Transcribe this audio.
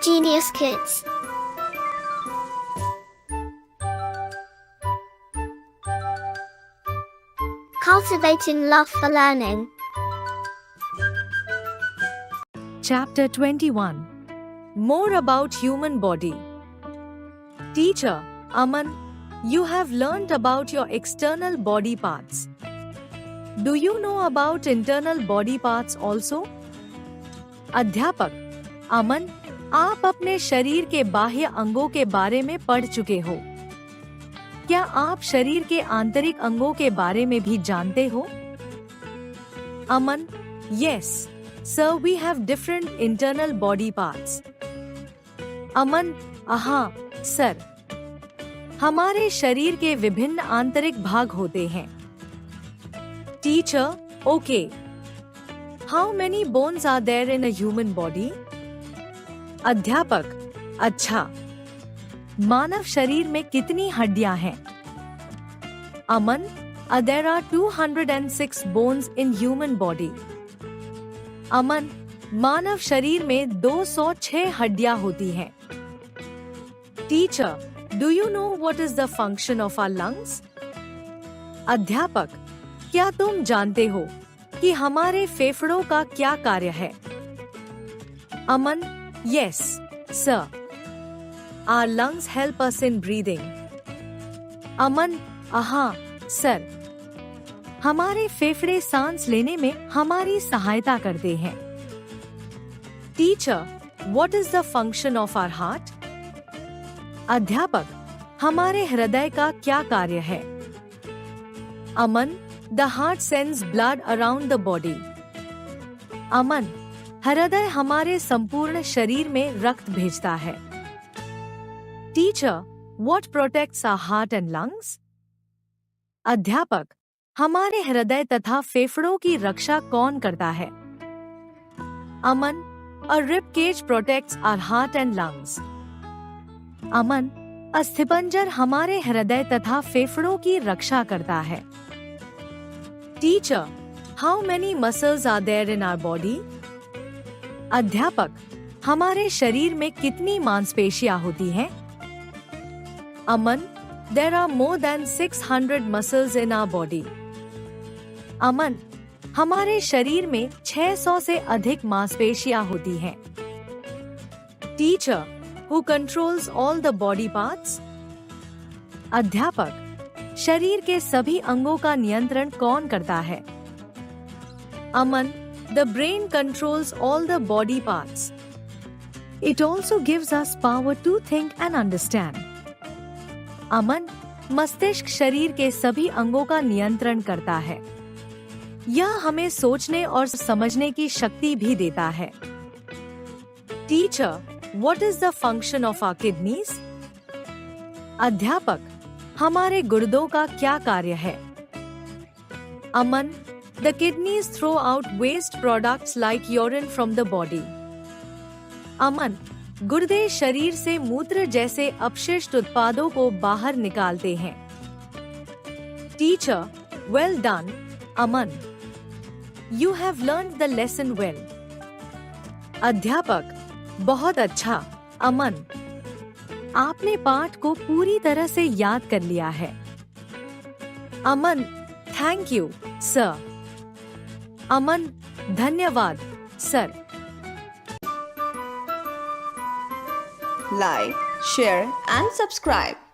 Genius Kids. Cultivating love for learning. Chapter 21. More about human body. Teacher, Aman, you have learnt about your external body parts. Do you know about internal body parts also? अध्यापक, अमन, आप अपने शरीर के बाह्य अंगों के बारे में पढ़ चुके हो। क्या आप शरीर के आंतरिक अंगों के बारे में भी जानते हो? अमन, yes, sir, we have different internal body parts. अमन, हाँ, सर। हमारे शरीर के विभिन्न आंतरिक भाग होते हैं। Teacher, okay. How many bones are there in a human body? अध्यापक, अच्छा। मानव शरीर में कितनी हड्डियां हैं? अमन, there are 206 bones in human body. अमन, मानव शरीर में 206 हड्डियां होती हैं। Teacher, do you know what is the function of our lungs? अध्यापक, क्या तुम जानते हो कि हमारे फेफड़ों का क्या कार्य है? अमन, yes, sir. Our lungs help us in breathing. अमन, हाँ, सर। हमारे फेफड़े सांस लेने में हमारी सहायता करते हैं। Teacher, what is the function of our heart? अध्यापक, हमारे हृदय का क्या कार्य है? अमन, the heart sends blood around the body. अमन, हृदय हमारे संपूर्ण शरीर में रक्त भेजता है। Teacher, what protects our heart and lungs? अध्यापक, हमारे हृदय तथा फेफड़ों की रक्षा कौन करता है? अमन, a rib cage protects our heart and lungs. अमन, अस्थिपंजर हमारे हृदय तथा फेफड़ों की रक्षा करता है। Teacher, how many muscles are there in our body? अध्यापक, हमारे शरीर में कितनी मांसपेशियां होती हैं? अमन, there are more than 600 muscles in our body. अमन, हमारे शरीर में 600 से अधिक मांसपेशियां होती हैं। Teacher, who controls all the body parts? अध्यापक, शरीर के सभी अंगों का नियंत्रण कौन करता है? अमन, the brain controls all the body parts. It also gives us power to think and understand. अमन, मस्तिष्क शरीर के सभी अंगों का नियंत्रण करता है। यह हमें सोचने और समझने की शक्ति भी देता है। Teacher, what is the function of our kidneys? अध्यापक, हमारे गुर्दों का क्या कार्य है? अमन, the kidneys throw out waste products like urine from the body. अमन, गुर्दे शरीर से मूत्र जैसे अपशिष्ट उत्पादों को बाहर निकालते हैं। Teacher, well done, Aman. You have learned the lesson well. अध्यापक, बहुत अच्छा, अमन. आपने पाठ को पूरी तरह से याद कर लिया है। अमन, थैंक यू, सर। अमन, धन्यवाद, sir. Like, share and subscribe.